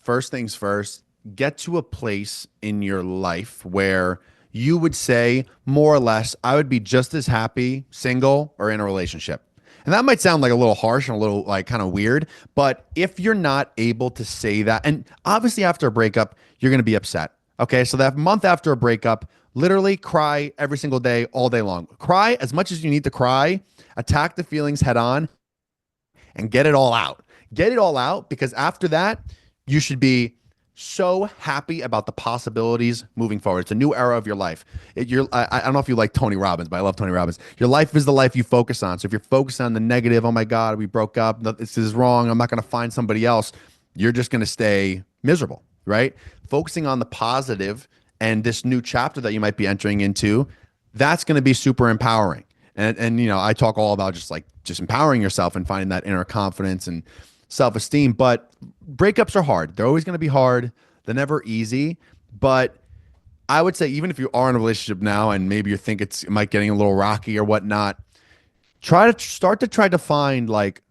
first things first, get to a place in your life where you would say, more or less, I would be just as happy single or in a relationship. And that might sound like a little harsh and a little like kind of weird, but if you're not able to say that, and obviously after a breakup, you're going to be upset. Okay. So that month after a breakup, literally cry every single day, all day long. Cry as much as you need to cry, attack the feelings head on, and get it all out. Get it all out, because after that, you should be so happy about the possibilities moving forward. It's a new era of your life. I don't know if you like Tony Robbins, but I love Tony Robbins. Your life is the life you focus on. So if you're focused on the negative, oh my God, we broke up, this is wrong, I'm not going to find somebody else, you're just going to stay miserable, right? Focusing on the positive and this new chapter that you might be entering into, that's going to be super empowering. And I talk all about just empowering yourself and finding that inner confidence and self-esteem. But breakups are hard. They're always going to be hard. They're never easy. But I would say, even if you are in a relationship now and maybe you think it might getting a little rocky or whatnot, try to find like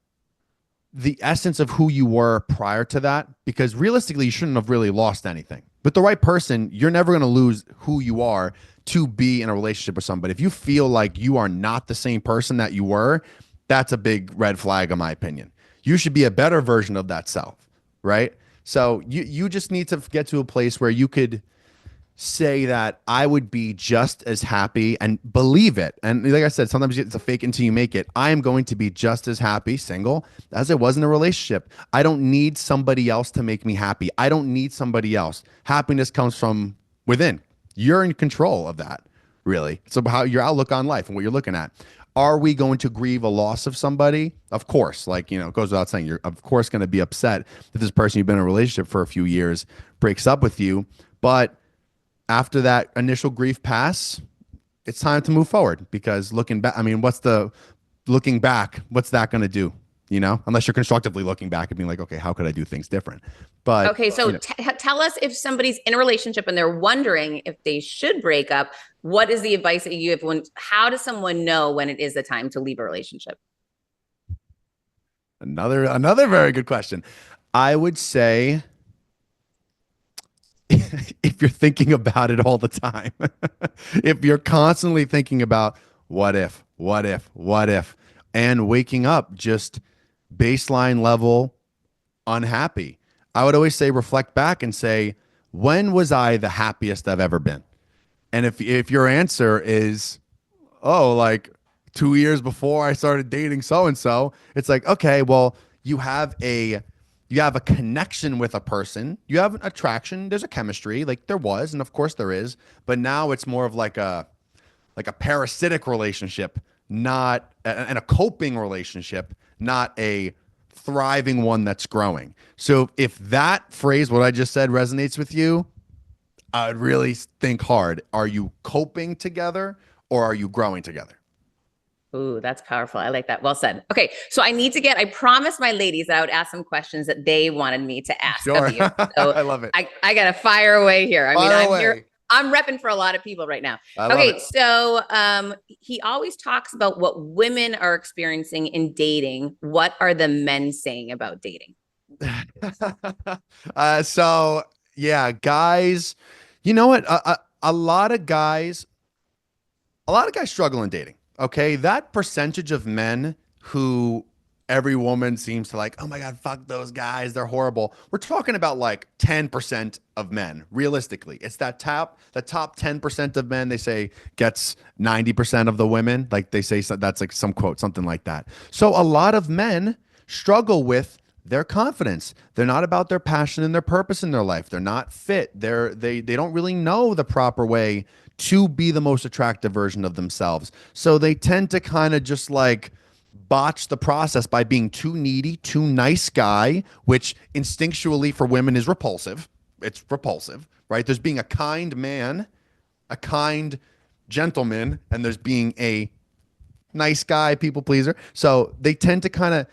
the essence of who you were prior to that, because realistically, you shouldn't have really lost anything. With the right person, you're never going to lose who you are to be in a relationship with somebody. If you feel like you are not the same person that you were, that's a big red flag, in my opinion. You should be a better version of that self, right? So you just need to get to a place where you could say that I would be just as happy, and believe it. And like I said, sometimes it's a fake until you make it. I am going to be just as happy single as I was in a relationship. I don't need somebody else to make me happy. I don't need somebody else. Happiness comes from within. You're in control of that, really. It's about how your outlook on life and what you're looking at. Are we going to grieve a loss of somebody? Of course. Like, it goes without saying, you're of course going to be upset that this person you've been in a relationship for a few years breaks up with you. But after that initial grief pass, it's time to move forward, because looking back, what's that going to do? Unless you're constructively looking back and being like, okay, how could I do things different? But Okay, so tell us, if somebody's in a relationship and they're wondering if they should break up, what is the advice that you give? How does someone know when it is the time to leave a relationship? another very good question. I would say, if you're thinking about it all the time, if you're constantly thinking about what if, and waking up just baseline level unhappy, I would always say, reflect back and say, when was I the happiest I've ever been? And if your answer is, oh, like 2 years before I started dating so and so, it's like, okay, well, you have a you have a connection with a person, you have an attraction, there's a chemistry, like there was, and of course there is, but now it's more of like a parasitic relationship, not and a coping relationship, not a thriving one that's growing. So if that phrase, what I just said, resonates with you, I would really think hard. Are you coping together or are you growing together? Ooh, that's powerful. I like that. Well said. Okay. So I promised my ladies that I would ask some questions that they wanted me to ask of Sure. you. So I love it. I got to fire away here. I mean, Fire away. I'm repping for a lot of people right now. I love Okay. it. So he always talks about what women are experiencing in dating. What are the men saying about dating? So yeah, guys, you know what? A lot of guys, a lot of guys struggle in dating. Okay, that percentage of men who every woman seems to like, oh my God, fuck those guys, they're horrible. We're talking about like 10% of men, realistically. It's the top 10% of men, they say gets 90% of the women. Like they say, so that's like some quote, something like that. So a lot of men struggle with their confidence. They're not about their passion and their purpose in their life. They're not fit. They don't really know the proper way to be the most attractive version of themselves. So they tend to kind of just like botch the process by being too needy, too nice guy, which instinctually for women is repulsive. It's repulsive, right? There's being a kind man, a kind gentleman, and there's being a nice guy, people pleaser. So they tend to kind of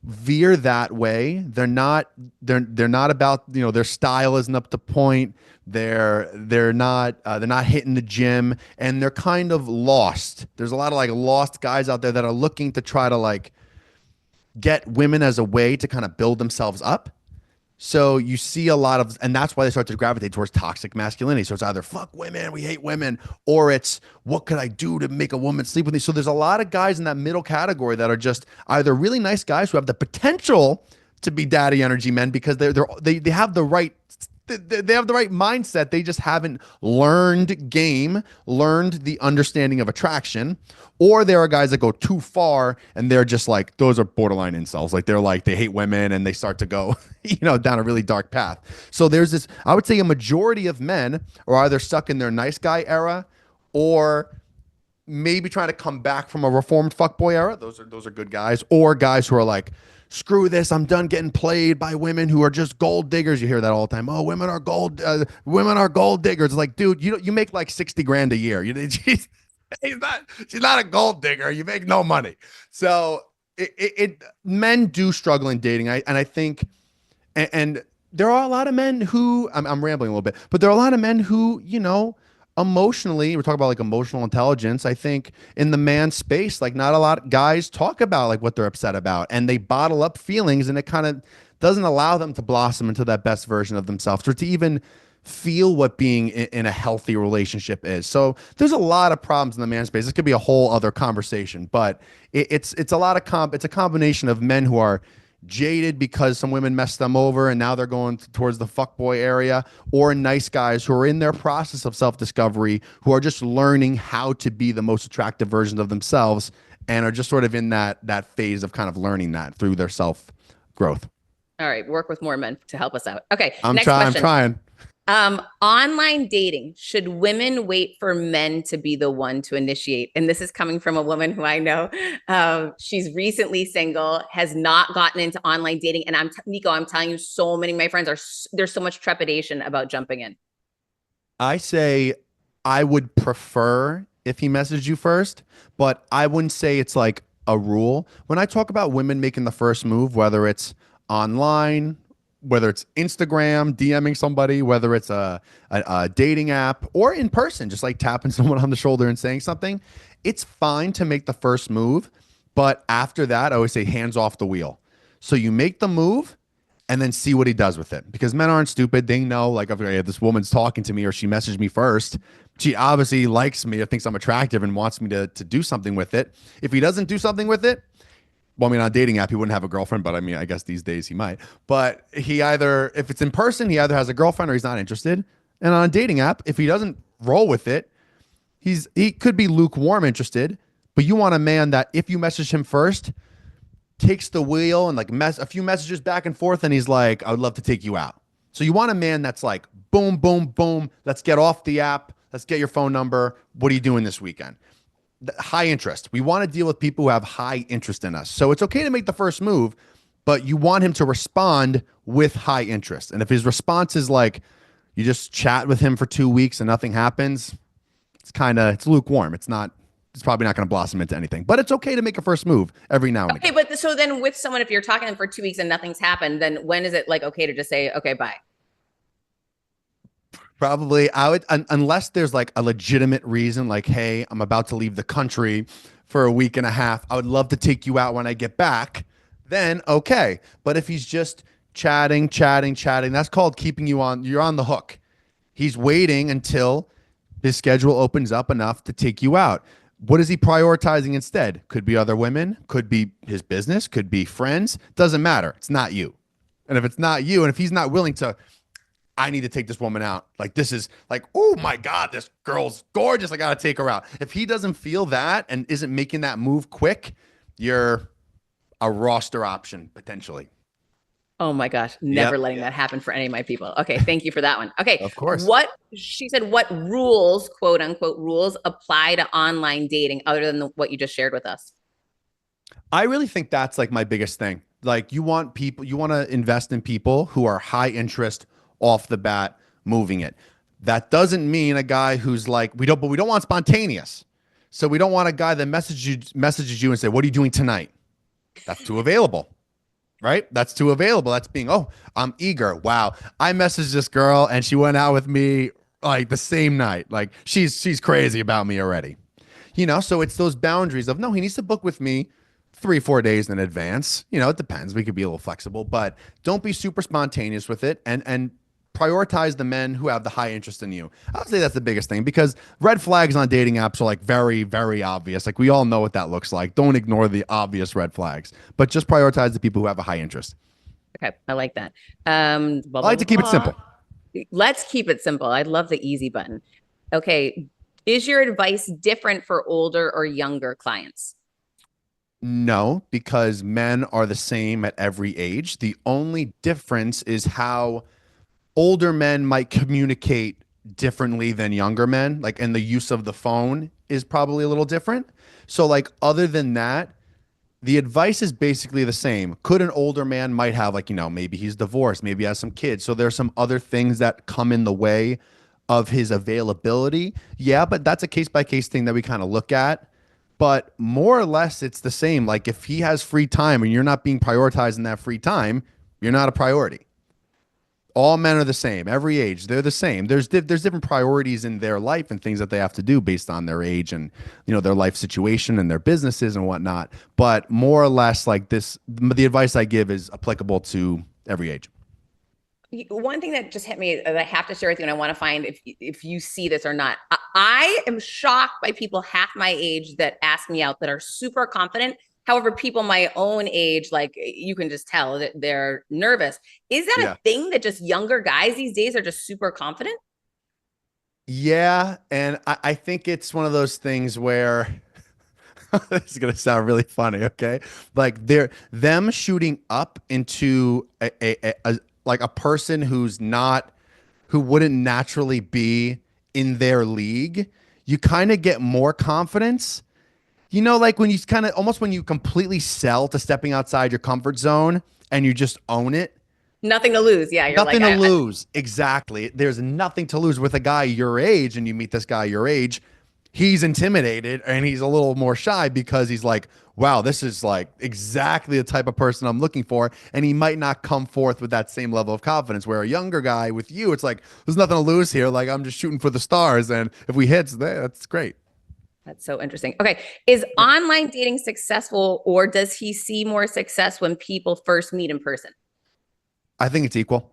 veer that way. They're not about, their style isn't up to point. They're not hitting the gym, and they're kind of lost. There's a lot of like lost guys out there that are looking to try to like get women as a way to kind of build themselves up. So you see a lot of, and that's why they start to gravitate towards toxic masculinity. So it's either fuck women, we hate women, or it's what could I do to make a woman sleep with me? So there's a lot of guys in that middle category that are just either really nice guys who have the potential to be daddy energy men because they have the right they have the right mindset. They just haven't learned the understanding of attraction. Or there are guys that go too far and they're just like, those are borderline incels. Like they're like, they hate women and they start to go, down a really dark path. So there's this, I would say a majority of men are either stuck in their nice guy era or maybe trying to come back from a reformed fuckboy era. Those are good guys, or guys who are like, screw this, I'm done getting played by women who are just gold diggers. You hear that all the time. Oh, women are gold diggers. It's like, dude, you make like 60 grand a year. She's not a gold digger. You make no money. So men do struggle in dating. I think, and there are a lot of men who I'm rambling a little bit, but there are a lot of men who, emotionally, we're talking about like emotional intelligence. I think in the man space, like not a lot of guys talk about like what they're upset about, and they bottle up feelings, and it kind of doesn't allow them to blossom into that best version of themselves or to even feel what being in a healthy relationship is. So there's a lot of problems in the man space. This could be a whole other conversation, but it's a lot of it's a combination of men who are jaded because some women messed them over and now they're going towards the fuckboy area, or nice guys who are in their process of self-discovery, who are just learning how to be the most attractive version of themselves and are just sort of in that phase of kind of learning that through their self growth. All right, work with more men to help us out. Okay, I'm next trying. I'm question. trying. Online dating, should women wait for men to be the one to initiate? And this is coming from a woman who I know. She's recently single, has not gotten into online dating. And Niko, I'm telling you, so many of my friends there's so much trepidation about jumping in. I say I would prefer if he messaged you first, but I wouldn't say it's like a rule. When I talk about women making the first move, whether it's online, whether it's Instagram, DMing somebody, whether it's a dating app, or in person, just like tapping someone on the shoulder and saying something, it's fine to make the first move. But after that, I always say hands off the wheel. So you make the move and then see what he does with it. Because men aren't stupid. They know, like, okay, this woman's talking to me or she messaged me first. She obviously likes me or thinks I'm attractive and wants me to do something with it. If he doesn't do something with it, well, I mean, on a dating app, he wouldn't have a girlfriend, but I mean, I guess these days he might. But if it's in person, he either has a girlfriend or he's not interested. And on a dating app, if he doesn't roll with it, he could be lukewarm interested, but you want a man that if you message him first, takes the wheel and like a few messages back and forth, and he's like, I would love to take you out. So you want a man that's like, boom, boom, boom. Let's get off the app. Let's get your phone number. What are you doing this weekend? High interest. We want to deal with people who have high interest in us. So it's okay to make the first move, but you want him to respond with high interest. And if his response is like, you just chat with him for 2 weeks and nothing happens, it's lukewarm. It's probably not going to blossom into anything, but it's okay to make a first move every now and Okay, again. but so then with someone, if you're talking to them for 2 weeks and nothing's happened, then when is it like okay to just say, okay, bye? Probably I would, unless there's like a legitimate reason, like, hey, I'm about to leave the country for a week and a half. I would love to take you out when I get back. Then okay. But if he's just chatting, chatting, chatting, that's called you're on the hook. He's waiting until his schedule opens up enough to take you out. What is he prioritizing instead? Could be other women, could be his business, could be friends. Doesn't matter. It's not you. And if it's not you, and if he's not willing to, I need to take this woman out. Like, this is like, oh my God, this girl's gorgeous. I got to take her out. If he doesn't feel that and isn't making that move quick, you're a roster option potentially. Oh my gosh, never Yep. letting that happen for any of my people. Okay, thank you for that one. Okay, Of course. what she said, what rules, quote unquote, rules apply to online dating other than what you just shared with us? I really think that's like my biggest thing. Like, you want to invest in people who are high interest off the bat, moving it. That doesn't mean a guy who's like, but we don't want spontaneous. So we don't want a guy that messages you and say, what are you doing tonight? That's too available. Right? That's too available. That's being, oh, I'm eager. Wow. I messaged this girl and she went out with me like the same night. Like, she's crazy about me already. So it's those boundaries of, no, he needs to book with me 3 4 days in advance. It depends. We could be a little flexible, but don't be super spontaneous with it, and prioritize the men who have the high interest in you. I would say that's the biggest thing, because red flags on dating apps are like very, very obvious. Like, we all know what that looks like. Don't ignore the obvious red flags, but just prioritize the people who have a high interest. Okay, I like that. Blah, I blah, like to keep it blah. simple. Let's keep it simple. I love the easy button. Okay, is your advice different for older or younger clients? No, because men are the same at every age. The only difference is how older men might communicate differently than younger men, like, and the use of the phone is probably a little different. So, like, other than that, the advice is basically the same. Could an older man might have, like, maybe he's divorced, maybe he has some kids. So there's some other things that come in the way of his availability. Yeah, but that's a case by case thing that we kind of look at. But more or less, it's the same. Like, if he has free time and you're not being prioritized in that free time, you're not a priority. All men are the same. Every age, they're the same. There's different priorities in their life and things that they have to do based on their age and their life situation and their businesses and whatnot. But more or less, like this, the advice I give is applicable to every age. One thing that just hit me that I have to share with you, and I want to find if you see this or not. I am shocked by people half my age that ask me out that are super confident. However, people my own age, like you can just tell that they're nervous. Is that Yeah. a thing that just younger guys these days are just super confident? Yeah, and I think it's one of those things where this is gonna sound really funny, okay? Like, them shooting up into like a person who wouldn't naturally be in their league. You kind of get more confidence. Like, when you kind of almost when you completely sell to stepping outside your comfort zone and you just own it. Nothing to lose. Yeah, you're like, Nothing to lose. Exactly. There's nothing to lose with a guy your age, and you meet this guy your age. He's intimidated and he's a little more shy because he's like, wow, this is like exactly the type of person I'm looking for. And he might not come forth with that same level of confidence. Where a younger guy with you, it's like, there's nothing to lose here. Like, I'm just shooting for the stars. And if we hit, that's great. That's so interesting. Okay, is online dating successful, or does he see more success when people first meet in person? I think it's equal.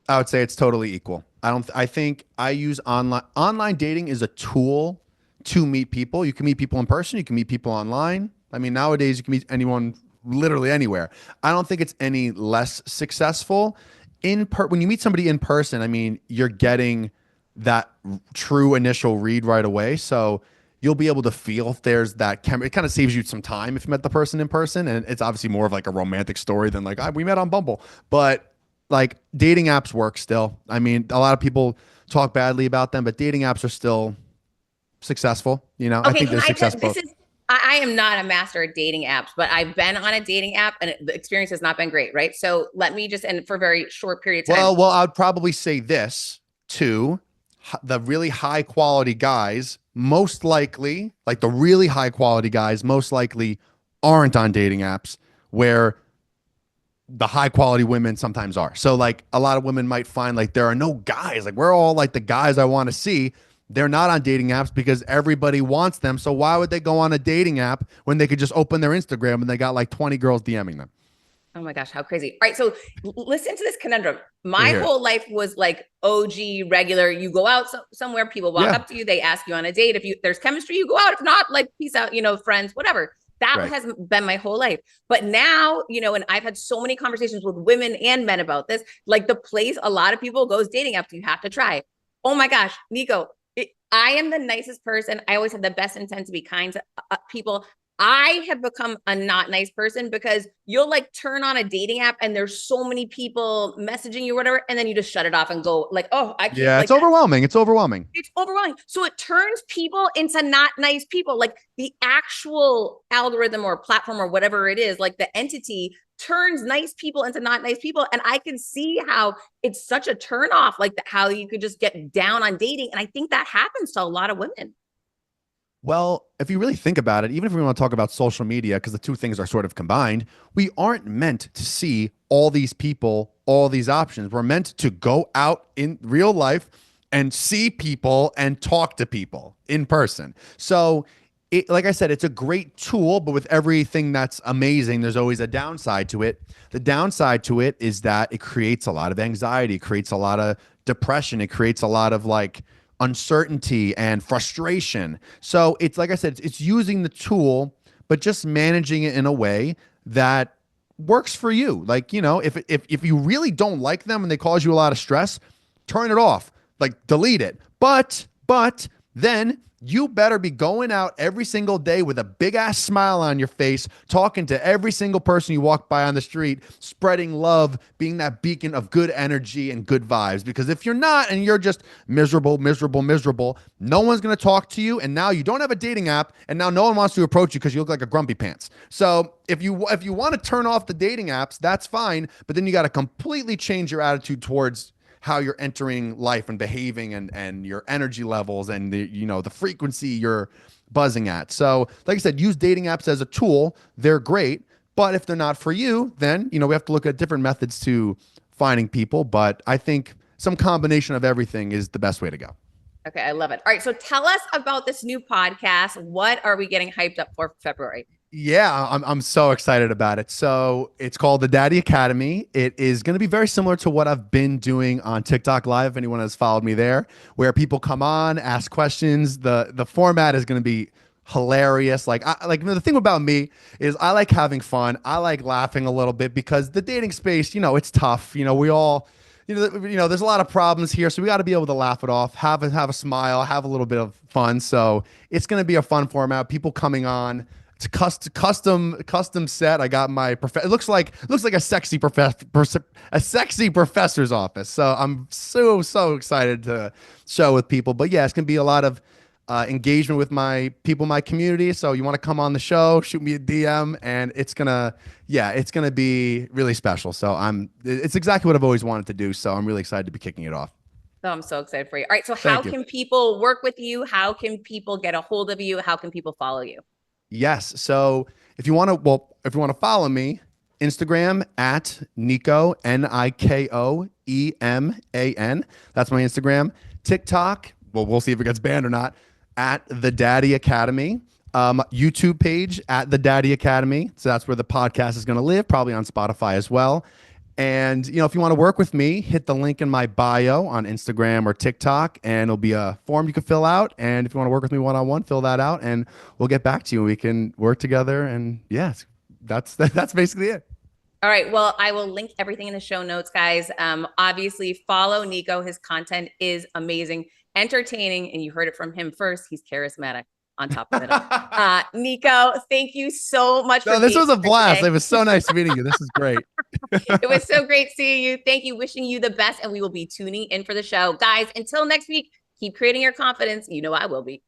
I would say it's totally equal. I think I use online dating is a tool to meet people. You can meet people in person, you can meet people online. I mean, nowadays you can meet anyone literally anywhere. I don't think it's any less successful when you meet somebody in person. I mean, you're getting that true initial read right away. So you'll be able to feel if there's that chemistry. It kind of saves you some time if you met the person in person, and it's obviously more of like a romantic story than like we met on Bumble. But like dating apps work still. I mean, a lot of people talk badly about them, but dating apps are still successful. I Okay, think can there's I tell success this both. is I am not a master at dating apps, but I've been on a dating app and the experience has not been great, right? So let me just, and for a very short period of time. Well, I'd probably say this too. The really high quality guys, most likely, like the really high quality guys, most likely aren't on dating apps where the high quality women sometimes are. So like a lot of women might find like there are no guys, like we're all like the guys I want to see. They're not on dating apps because everybody wants them. So why would they go on a dating app when they could just open their Instagram and they got like 20 girls DMing them? Oh my gosh, how crazy. All right, so listen to this conundrum. Let me My hear it. whole life was like OG regular. You go out somewhere, people walk Yeah, up to you, they ask you on a date. If there's chemistry, you go out. If not, like peace out, friends, whatever. That right. has been my whole life. But now, and I've had so many conversations with women and men about this. Like the place a lot of people goes dating after you have to try. Oh my gosh, Niko, I am the nicest person. I always have the best intent to be kind to people. I have become a not nice person because you'll like turn on a dating app and there's so many people messaging you or whatever, and then you just shut it off and go like, oh, I can't Yeah, like it's that. overwhelming. It's overwhelming. It's overwhelming. So it turns people into not nice people. Like the actual algorithm or platform or whatever it is, like the entity turns nice people into not nice people. And I can see how it's such a turn off, like how you could just get down on dating. And I think that happens to a lot of women. Well, if you really think about it, even if we want to talk about social media, because the two things are sort of combined, we aren't meant to see all these people, all these options. We're meant to go out in real life and see people and talk to people in person. So, like I said, it's a great tool, but with everything that's amazing, there's always a downside to it. The downside to it is that it creates a lot of anxiety, it creates a lot of depression, it creates a lot of like, uncertainty and frustration. So it's like I said, it's using the tool, but just managing it in a way that works for you. Like, if you really don't like them and they cause you a lot of stress, turn it off. Like delete it. But then you better be going out every single day with a big ass smile on your face, talking to every single person you walk by on the street, spreading love, being that beacon of good energy and good vibes. Because if you're not and you're just miserable, miserable, miserable, no one's going to talk to you. And now you don't have a dating app, and now no one wants to approach you because you look like a grumpy pants. So if you want to turn off the dating apps, that's fine. But then you got to completely change your attitude towards how you're entering life and behaving, and your energy levels and the frequency you're buzzing at. So like I said, use dating apps as a tool. They're great, but if they're not for you, then we have to look at different methods to finding people. But I think some combination of everything is the best way to go. Okay, I love it. All right, so tell us about this new podcast. What are we getting hyped up for February? Yeah, I'm so excited about it. So it's called the Daddy Academy. It is going to be very similar to what I've been doing on TikTok Live. If anyone has followed me there, where people come on, ask questions. The format is going to be hilarious. The thing about me is I like having fun. I like laughing a little bit because the dating space, it's tough. We all. There's a lot of problems here, so we got to be able to laugh it off, have a smile, have a little bit of fun. So it's going to be a fun format. People coming on. It's custom set. I got my it looks like a sexy professor's office. So I'm so excited to show with people. But yeah, it's gonna be a lot of engagement with my people, my community. So you want to come on the show, shoot me a DM, and it's gonna be really special. So it's exactly what I've always wanted to do. So I'm really excited to be kicking it off. Oh, I'm so excited for you. All right, so how Thank you. can people work with you? How can people get a hold of you? How can people follow you? Yes. So if you want to follow me, Instagram at Niko NikoEman. That's my Instagram. TikTok. Well, we'll see if it gets banned or not. At the Daddy Academy. YouTube page at the Daddy Academy. So that's where the podcast is going to live. Probably on Spotify as well. And if you want to work with me, hit the link in my bio on Instagram or TikTok, and it'll be a form you can fill out. And if you want to work with me one-on-one, fill that out, and we'll get back to you. We can work together. And yes, that's basically it. All right. Well, I will link everything in the show notes, guys. Obviously, follow Niko. His content is amazing, entertaining, and you heard it from him first. He's charismatic. on top of it all. Niko, thank you so much for this being was a here blast. today. It was so nice meeting you. This is great. It was so great seeing you. Thank you. Wishing you the best. And we will be tuning in for the show. Guys, until next week, keep creating your confidence. You know I will be.